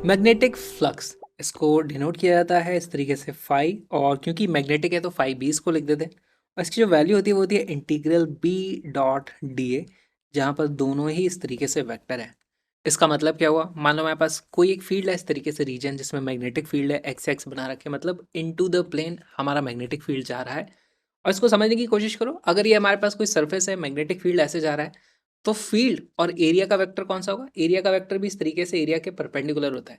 Magnetic flux इसको denote किया जाता है इस तरीके से फाई, और क्योंकि मैग्नेटिक है तो फाई बी इसको लिख देते हैं। और इसकी जो वैल्यू होती है वो होती है integral B dot D A, जहाँ पर दोनों ही इस तरीके से वेक्टर है। इसका मतलब क्या हुआ, मान लो हमारे पास कोई एक फील्ड है इस तरीके से रीजन जिसमें मैग्नेटिक फील्ड है, एक्स एक्स बना रखे, मतलब इनटू द प्लेन हमारा मैग्नेटिक फील्ड जा रहा है। और इसको समझने की कोशिश करो, अगर ये हमारे पास कोई सरफेस है, मैग्नेटिक फील्ड ऐसे जा रहा है, तो फील्ड और एरिया का वेक्टर कौन सा होगा? एरिया का वेक्टर भी इस तरीके से एरिया के परपेंडिकुलर होता है।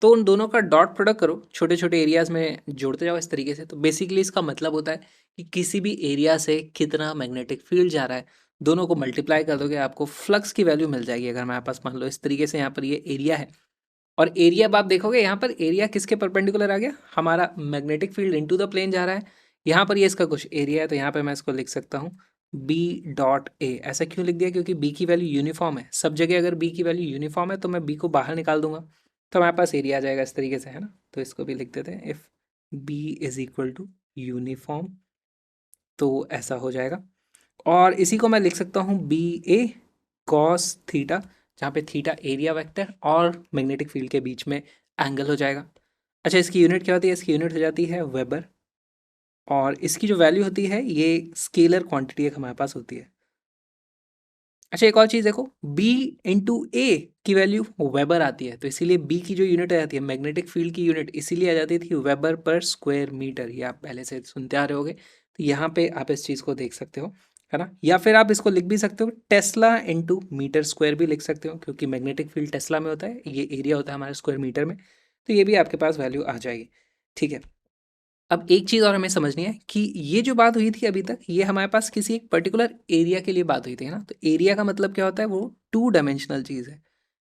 तो उन दोनों का डॉट प्रोडक्ट करो, छोटे छोटे एरियाज में जोड़ते जाओ इस तरीके से। तो बेसिकली इसका मतलब होता है कि किसी भी एरिया से कितना मैग्नेटिक फील्ड जा रहा है, दोनों को मल्टीप्लाई कर दोगे, आपको फ्लक्स की वैल्यू मिल जाएगी। अगर हमारे पास मान लो इस तरीके से यहाँ पर ये एरिया है, और एरिया अब आप देखोगे यहाँ पर एरिया किसके परपेंडिकुलर आ गया, हमारा magnetic field into the plane जा रहा है। यहाँ पर ये इसका कुछ एरिया है, तो यहाँ पर मैं इसको लिख सकता हूँ बी डॉट ए। ऐसा क्यों लिख दिया? क्योंकि बी की वैल्यू यूनिफॉर्म है सब जगह। अगर बी की वैल्यू यूनिफॉर्म है तो मैं बी को बाहर निकाल दूंगा, तो हमारे पास एरिया आ जाएगा इस तरीके से, है ना। तो इसको भी लिख देते हैं, if B is equal to uniform, तो ऐसा हो जाएगा। और इसी को मैं लिख सकता हूँ बी ए कॉस थीटा, जहाँ पे थीटा एरिया वेक्टर और मैग्नेटिक फील्ड के बीच में एंगल हो जाएगा। अच्छा, इसकी यूनिट क्या होती है? इसकी यूनिट हो जाती है वेबर, और इसकी जो वैल्यू होती है ये स्केलर क्वांटिटी एक हमारे पास होती है। अच्छा, एक और चीज़ देखो, b इंटू ए की वैल्यू वेबर आती है, तो इसीलिए b की जो यूनिट आ जाती है मैग्नेटिक फील्ड की यूनिट, इसीलिए आ जाती थी वेबर पर स्क्वायर मीटर। ये आप पहले से सुनते आ रहे होगे, तो यहाँ पे आप इस चीज़ को देख सकते हो, है ना। या फिर आप इसको लिख भी सकते हो टेस्ला इंटू मीटर स्क्वायर भी लिख सकते हो, क्योंकि मैग्नेटिक फील्ड टेस्ला में होता है, ये एरिया होता है हमारे स्क्वायर मीटर में। तो ये भी आपके पास वैल्यू आ जाएगी, ठीक है। अब एक चीज़ और हमें समझनी है कि ये जो बात हुई थी अभी तक, ये हमारे पास किसी एक पर्टिकुलर एरिया के लिए बात हुई थी, है ना। तो एरिया का मतलब क्या होता है? वो टू डायमेंशनल चीज़ है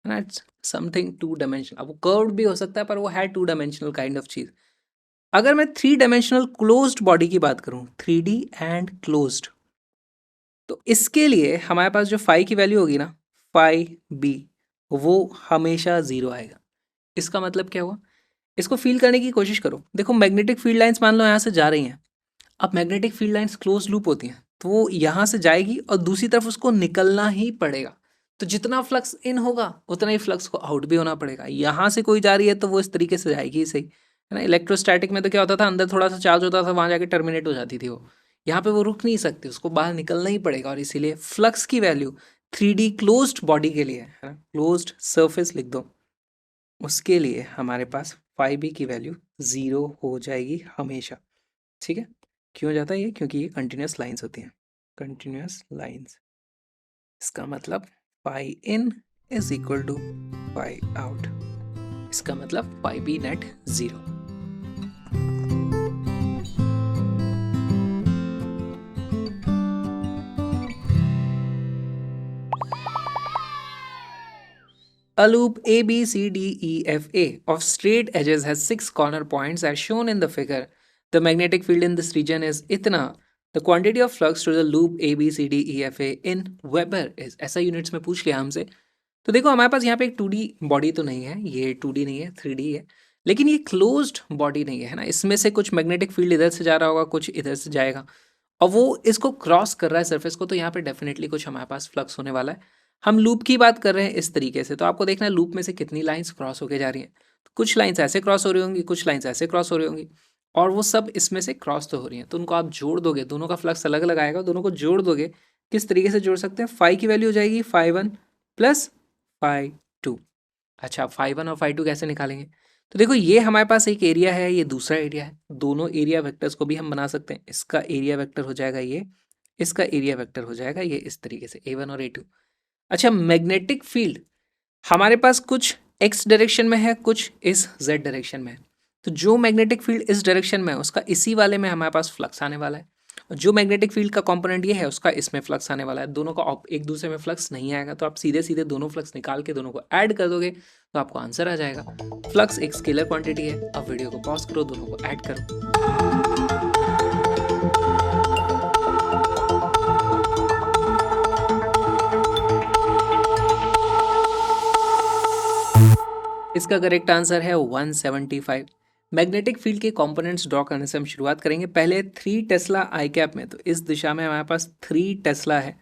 ना। It's something two dimensional. अब वो कर्व्ड भी हो सकता है, पर वो है टू डायमेंशनल काइंड ऑफ चीज़। अगर मैं थ्री डायमेंशनल क्लोज्ड बॉडी की बात करूँ, 3D एंड क्लोज्ड, तो इसके लिए हमारे पास जो फाई की वैल्यू होगी ना, फाई बी, वो हमेशा ज़ीरो आएगा। इसका मतलब क्या हुआ? इसको फील करने की कोशिश करो। देखो, मैग्नेटिक फील्ड लाइंस मान लो यहाँ से जा रही हैं। अब magnetic field lines close loop होती हैं, तो वो यहाँ से जाएगी और दूसरी तरफ उसको निकलना ही पड़ेगा। तो जितना फ्लक्स इन होगा उतना ही फ्लक्स को आउट भी होना पड़ेगा। यहाँ से कोई जा रही है तो वो इस तरीके से जाएगी ही सही, है ना। इलेक्ट्रोस्टैटिक में तो क्या होता था, अंदर थोड़ा सा चार्ज होता था, वहाँ जाके टर्मिनेट हो जाती थी वो। यहाँ पे वो रुक नहीं सकती, उसको बाहर निकलना ही पड़ेगा। और इसीलिए फ्लक्स की वैल्यू 3D क्लोज्ड बॉडी के लिए, है ना, क्लोज्ड सरफेस लिख दो, उसके लिए हमारे पास फाई बी की वैल्यू ज़ीरो हो जाएगी हमेशा, ठीक है। क्यों हो जाता है ये? क्योंकि ये कंटिन्यूस लाइंस होती हैं, कंटिन्यूस लाइंस। इसका मतलब phi in is equal to phi out. इसका मतलब phi B net zero. A loop ABCDEFA of straight edges has 6 corner points as shown in the figure. The magnetic field in this region is इतना. The quantity of flux through the loop ABCDEFA in Weber is, ऐसा units में पूछ लिया हमसे। तो देखो, हमारे पास यहाँ पे एक 2D बॉडी तो नहीं है, ये 2D नहीं है, 3D है, लेकिन ये क्लोज्ड बॉडी नहीं है ना। इसमें से कुछ मैग्नेटिक फील्ड इधर से जा रहा होगा, कुछ इधर से जाएगा, और वो इसको क्रॉस कर रहा है सरफेस को, तो यहाँ पे डेफिनेटली कुछ हमारे पास फ्लक्स होने वाला है। हम लूप की बात कर रहे हैं इस तरीके से, तो आपको देखना है लूप में से कितनी लाइंस क्रॉस होके जा रही हैं। तो कुछ लाइंस ऐसे क्रॉस हो रही होंगी, कुछ लाइंस ऐसे क्रॉस हो रही होंगी, और वो सब इसमें से क्रॉस तो हो रही हैं। तो उनको आप जोड़ दोगे, दोनों का फ्लक्स अलग अलग आएगा, दोनों को जोड़ दोगे। किस तरीके से जोड़ सकते हैं? फाई की वैल्यू हो जाएगी phi one plus phi two. अच्छा, फाई वन और फाई टू कैसे निकालेंगे? तो देखो, ये हमारे पास एक एरिया है, ये दूसरा एरिया है। दोनों एरिया वेक्टर्स को भी हम बना सकते हैं। इसका एरिया वेक्टर हो जाएगा ये, इसका एरिया वेक्टर हो जाएगा ये, इस तरीके से A1 और A2। अच्छा, मैग्नेटिक फील्ड हमारे पास कुछ x डायरेक्शन में है, कुछ इस z डायरेक्शन में है। तो जो मैग्नेटिक फील्ड इस डायरेक्शन में है उसका इसी वाले में हमारे पास फ्लक्स आने वाला है, और जो मैग्नेटिक फील्ड का कंपोनेंट ये है उसका इसमें फ्लक्स आने वाला है। दोनों का एक दूसरे में फ्लक्स नहीं आएगा, तो आप सीधे सीधे दोनों फ्लक्स निकाल के दोनों को ऐड कर दोगे तो आपको आंसर आ जाएगा। फ्लक्स एक स्केलर क्वांटिटी है। अब वीडियो को पॉज करो, दोनों को ऐड करो। इसका करेक्ट आंसर है 175। मैग्नेटिक फील्ड के कंपोनेंट्स ड्रॉ करने से हम शुरुआत करेंगे। पहले 3 टेस्ला आई कैप में, तो इस दिशा में हमारे पास 3 टेस्ला है,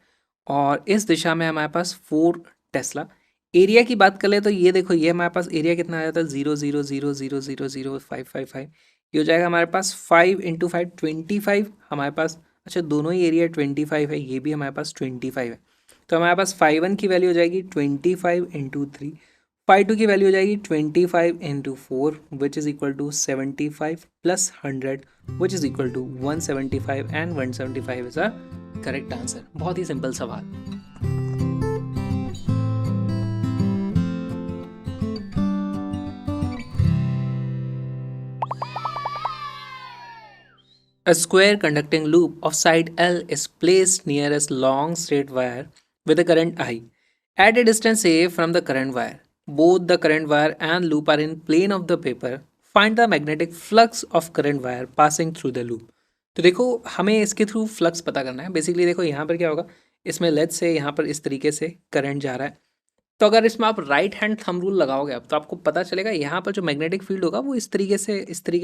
और इस दिशा में हमारे पास 4 टेस्ला। एरिया की बात कर ले तो ये देखो, ये हमारे पास एरिया कितना आ जाता है 0,0,0,0,0,0,555। ये हो जाएगा हमारे पास 5 × 5 25 हमारे पास। अच्छा, दोनों ही एरिया 25 है, ये भी हमारे पास 25 है। तो हमारे पास 5 1 की वैल्यू हो जाएगी 25 × 3, 5 2 की वैल्यू हो जाएगी 25 × 4 which is equal to 75 plus 100 which is equal to 175 and 175 is a correct answer. बहुत ही सिंपल सवाल। A square conducting loop of side L is placed near a long straight wire with a current I. At a distance A from the current wire, both the current wire and loop are in plane of the paper. Find the magnetic flux of current wire passing through the loop. तो देखो, हमें इसके through flux पता करना है। Basically देखो यहाँ पर क्या होगा, इसमें लेट्स से यहाँ पर इस तरीके से करंट जा रहा है। तो अगर इसमें आप राइट हैंड थंब रूल लगाओगे अब, तो आपको पता चलेगा यहाँ पर जो मैग्नेटिक फील्ड होगा वो इस तरीके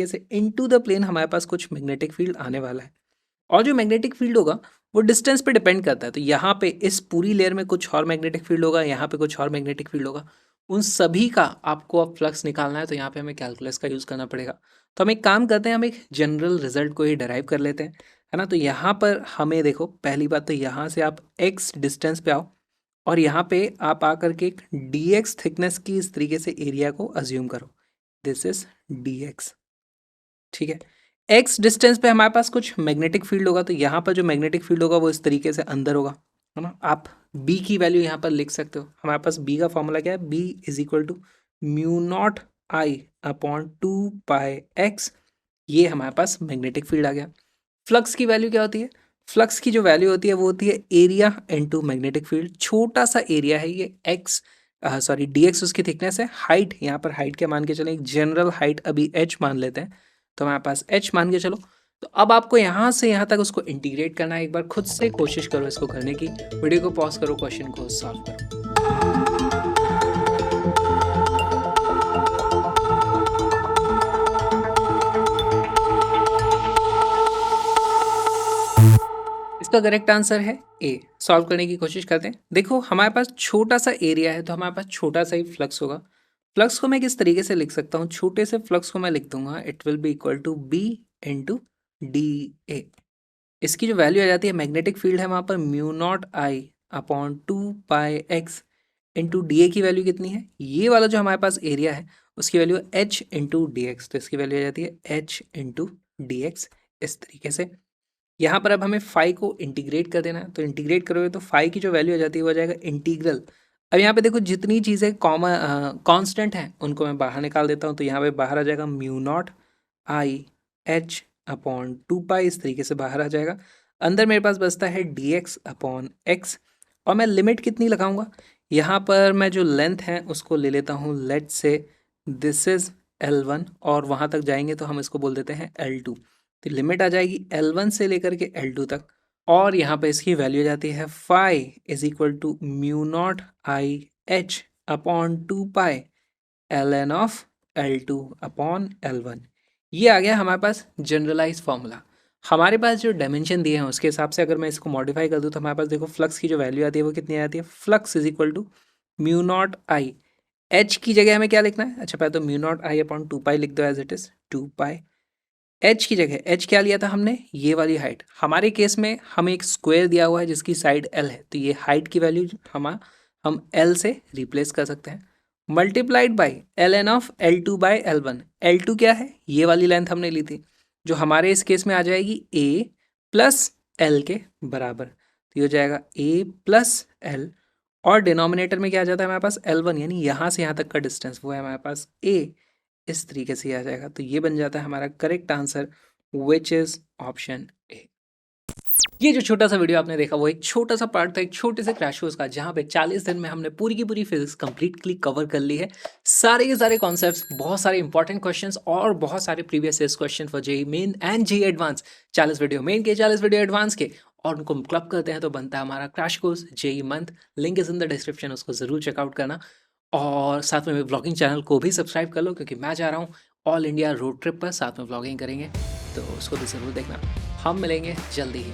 से इनटू द प्लेन हमारे पास कुछ मैग्नेटिक फील्ड आने वाला है। और जो मैग्नेटिक फील्ड होगा वो डिस्टेंस पे डिपेंड करता है। तो यहाँ पे इस पूरी लेयर में कुछ और मैग्नेटिक फील्ड होगा, यहाँ पे कुछ और मैग्नेटिक फील्ड होगा। उन सभी का आपको अब फ्लक्स निकालना है, तो यहाँ पे हमें कैलकुलस का यूज़ करना पड़ेगा। तो हम एक काम करते हैं, हम एक जनरल रिजल्ट को ही डराइव कर लेते हैं, है ना। तो यहाँ पर हमें देखो, पहली बात तो यहाँ से आप एक्स डिस्टेंस पे आओ और यहाँ पे आप आकर के एक dx थिकनेस की इस तरीके से एरिया को अज्यूम करो। दिस इज dx, ठीक है। x डिस्टेंस पे हमारे पास कुछ मैग्नेटिक फील्ड होगा, तो यहाँ पर जो मैग्नेटिक फील्ड होगा वो इस तरीके से अंदर होगा, है ना। आप b की वैल्यू यहाँ पर लिख सकते हो। हमारे पास b का फॉर्मूला क्या है, b is equal to μ0I/2πx। ये हमारे पास मैग्नेटिक फील्ड आ गया। फ्लक्स की वैल्यू क्या होती है, फ्लक्स की जो वैल्यू होती है वो होती है एरिया इनटू मैग्नेटिक फील्ड। छोटा सा एरिया है ये एक्स, सॉरी dx उसकी थिकनेस है। हाइट, यहाँ पर हाइट क्या मान के चलें, एक जनरल हाइट अभी h मान लेते हैं, तो हमारे पास h मान के चलो। तो अब आपको यहाँ से यहाँ तक उसको इंटीग्रेट करना है। एक बार खुद से कोशिश करो इसको करने की, वीडियो को पॉज करो, क्वेश्चन को सॉल्व करो। इसका करेक्ट आंसर है ए। सॉल्व करने की कोशिश करते हैं। देखो, हमारे पास छोटा सा एरिया है तो हमारे पास छोटा सा ही फ्लक्स होगा। फ्लक्स को मैं किस तरीके से लिख सकता हूँ, छोटे से फ्लक्स को मैं लिख दूंगा, it will be equal to B into D A. इसकी जो वैल्यू आ जाती है, मैग्नेटिक फील्ड है वहाँ पर μ0I/2πx इंटू डी ए की वैल्यू कितनी है, ये वाला जो हमारे पास एरिया है उसकी value h into D x. तो इसकी वैल्यू आ जाती है h इंटू डी एक्स। इस तरीके से यहाँ पर अब हमें फाई को इंटीग्रेट कर देना है। तो इंटीग्रेट करोगे तो फाई की जो वैल्यू आ जाती है वो आ जाएगा इंटीग्रल। अब यहाँ पे देखो, जितनी चीज़ें कॉमन कांस्टेंट हैं उनको मैं बाहर निकाल देता हूँ। तो यहाँ पे बाहर आ जाएगा μ0I/h/2π, इस तरीके से बाहर आ जाएगा। अंदर मेरे पास बचता है dx/x। और मैं लिमिट कितनी लगाऊंगा, यहाँ पर मैं जो लेंथ है उसको ले लेता हूँ, लेट से दिस इज L1 और वहाँ तक जाएंगे तो हम इसको बोल देते हैं L2। तो लिमिट आ जाएगी L1 से लेकर के L2 तक। और यहाँ पे इसकी वैल्यू आ जाती है phi is equal to μ0I/h/2π ln of L2/L1। ये आ गया हमारे पास जनरलाइज फॉर्मूला। हमारे पास जो डायमेंशन दिए हैं उसके हिसाब से अगर मैं इसको मॉडिफाई कर दूँ तो हमारे पास देखो, फ्लक्स की जो वैल्यू आती है वो कितनी आती है, flux is equal to μ0I। h की जगह हमें क्या लिखना है, अच्छा पहले तो μ0I/2π लिख दो एज इट इज 2π। h की जगह h क्या लिया था हमने, ये वाली हाइट। हमारे केस में हमें एक स्क्वायर दिया हुआ है जिसकी साइड l है, तो ये हाइट की वैल्यू हम l से रिप्लेस कर सकते हैं। Multiplied by ln of L2/L1। L2 क्या है, ये वाली लेंथ हमने ली थी, जो हमारे इस केस में आ जाएगी a प्लस l के बराबर। तो ये हो जाएगा a प्लस l, और डिनोमिनेटर में क्या आ जाता है हमारे पास L1, यानी यहाँ से यहाँ तक का डिस्टेंस वो है हमारे पास a। इस तरीके से आ जाएगा। तो ये बन जाता है हमारा correct answer, which is option A. ये जो छोटा सा वीडियो आपने देखा वो एक छोटा सा पार्ट था एक छोटे से क्रैश कोर्स का, जहाँ पे 40 दिन में हमने पूरी की पूरी फिजिक्स कंप्लीटली कवर कर ली है। सारे के सारे कॉन्सेप्ट्स, बहुत सारे इंपॉर्टेंट क्वेश्चंस और बहुत सारे previous years question for JEE main and JEE advance. 40 video main के, 40 वीडियो एडवांस के, और उनको क्लब करते हैं तो बनता है हमारा crash course JEE month. Link is in the description, उसको जरूर चेकआउट करना। और साथ में व्लॉगिंग चैनल को भी सब्सक्राइब कर लो, क्योंकि मैं जा रहा हूँ ऑल इंडिया रोड ट्रिप पर, साथ में व्लॉगिंग करेंगे, तो उसको भी ज़रूर देखना। हम मिलेंगे जल्दी ही।